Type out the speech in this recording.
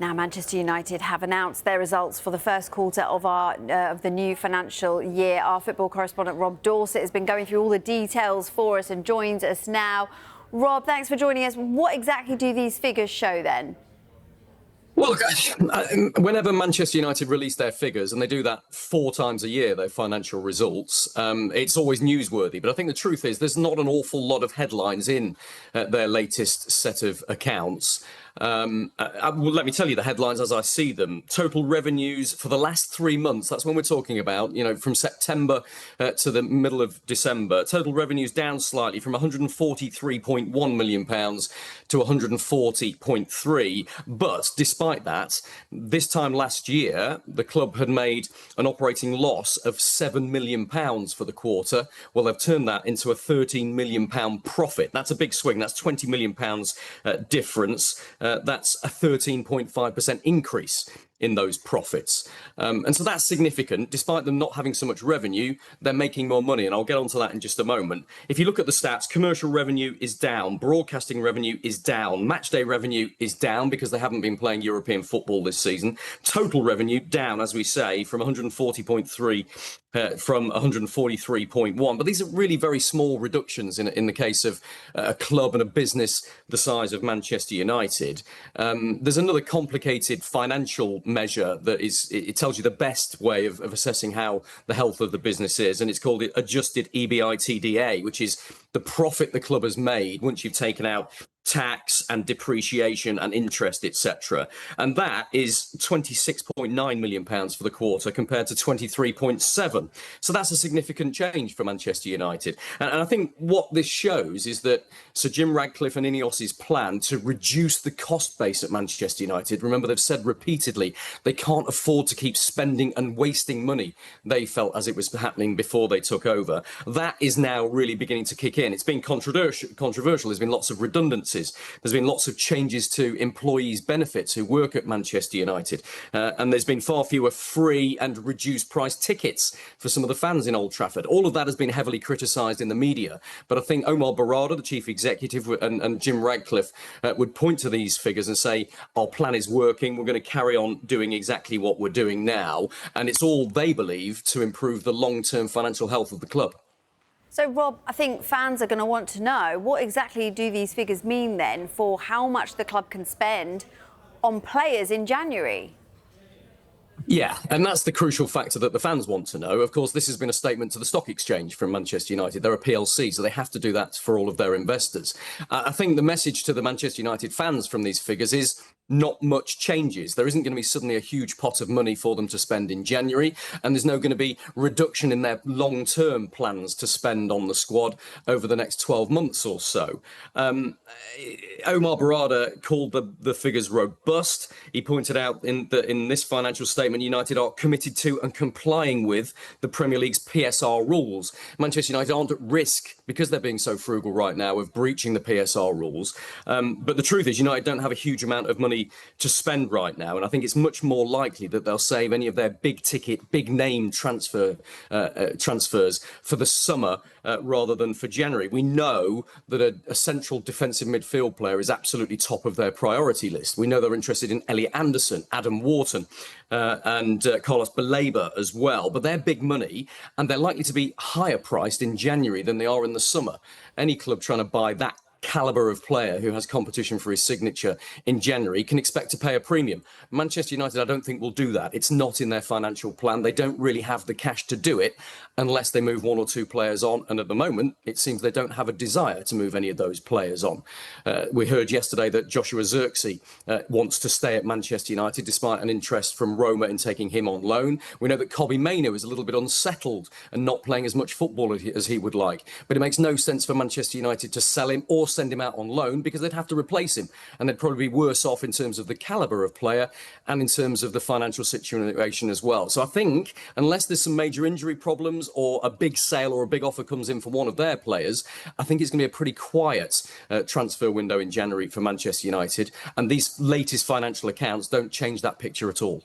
Now, Manchester United have announced their results for the first quarter of the new financial year. Our football correspondent Rob Dorsett has been going through all the details for us and joins us now. Rob, thanks for joining us. What exactly do these figures show then? Well, whenever Manchester United release their figures, and they do that 4 times a year, their financial results, it's always newsworthy. But I think the truth is there's not an awful lot of headlines in their latest set of accounts. Well, let me tell you the headlines as I see them. Total revenues for the last 3 months, that's when we're talking about, from September to the middle of December. Total revenues down slightly from £143.1 million to 140.3. But despite that, this time last year, the club had made an operating loss of £7 million for the quarter. Well, they've turned that into a £13 million profit. That's a big swing. That's £20 million difference. That's a 13.5% increase in those profits. And so that's significant. Despite them not having so much revenue, they're making more money. And I'll get onto that in just a moment. If you look at the stats, commercial revenue is down. Broadcasting revenue is down. Matchday revenue is down because they haven't been playing European football this season. Total revenue down, as we say, from 140.3 from 143.1. But these are really very small reductions in the case of a club and a business the size of Manchester United. There's another complicated financial measure that it tells you the best way of assessing how the health of the business is, and it's called the adjusted EBITDA, which is the profit the club has made once you've taken out tax and depreciation and interest, etc. And that is £26.9 million for the quarter compared to 23.7. So that's a significant change for Manchester United. And I think what this shows is that Sir Jim Ratcliffe and Ineos's plan to reduce the cost base at Manchester United, remember they've said repeatedly they can't afford to keep spending and wasting money, they felt, as it was happening before they took over. That is now really beginning to kick in. It's been controversial. There's been lots of redundancies. There's been lots of changes to employees' benefits who work at Manchester United. And there's been far fewer free and reduced price tickets for some of the fans in Old Trafford. All of that has been heavily criticised in the media. But I think Omar Barada, the chief executive, and Jim Ratcliffe would point to these figures and say, our plan is working. We're going to carry on doing exactly what we're doing now. And it's all, they believe, to improve the long-term financial health of the club. So, Rob, I think fans are going to want to know, what exactly do these figures mean then for how much the club can spend on players in January? Yeah, and that's the crucial factor that the fans want to know. Of course, this has been a statement to the stock exchange from Manchester United. They're a PLC, so they have to do that for all of their investors. I think the message to the Manchester United fans from these figures is not much changes. There isn't going to be suddenly a huge pot of money for them to spend in January, and there's no going to be reduction in their long-term plans to spend on the squad over the next 12 months or so. Omar Barada called the figures robust. He pointed out in this financial statement, United are committed to and complying with the Premier League's PSR rules. Manchester United aren't at risk, because they're being so frugal right now, of breaching the PSR rules. But the truth is, United don't have a huge amount of money to spend right now, and I think it's much more likely that they'll save any of their big ticket, big name transfers for the summer rather than for January. We know that a central defensive midfield player is absolutely top of their priority list. We know they're interested in Elliot Anderson, Adam Wharton, and Carlos Baleba as well, but they're big money and they're likely to be higher priced in January than they are in the summer. Any club trying to buy that caliber of player who has competition for his signature in January can expect to pay a premium. Manchester United, I don't think, will do that. It's not in their financial plan. They don't really have the cash to do it unless they move 1 or 2 players on. And at the moment, it seems they don't have a desire to move any of those players on. We heard yesterday that Joshua Zirkzee wants to stay at Manchester United despite an interest from Roma in taking him on loan. We know that Kobbie Mainoo is a little bit unsettled and not playing as much football as he would like. But it makes no sense for Manchester United to sell him or send him out on loan, because they'd have to replace him, and they'd probably be worse off in terms of the caliber of player and in terms of the financial situation as well. So I think unless there's some major injury problems or a big sale or a big offer comes in for one of their players, I think it's going to be a pretty quiet transfer window in January for Manchester United, and these latest financial accounts don't change that picture at all.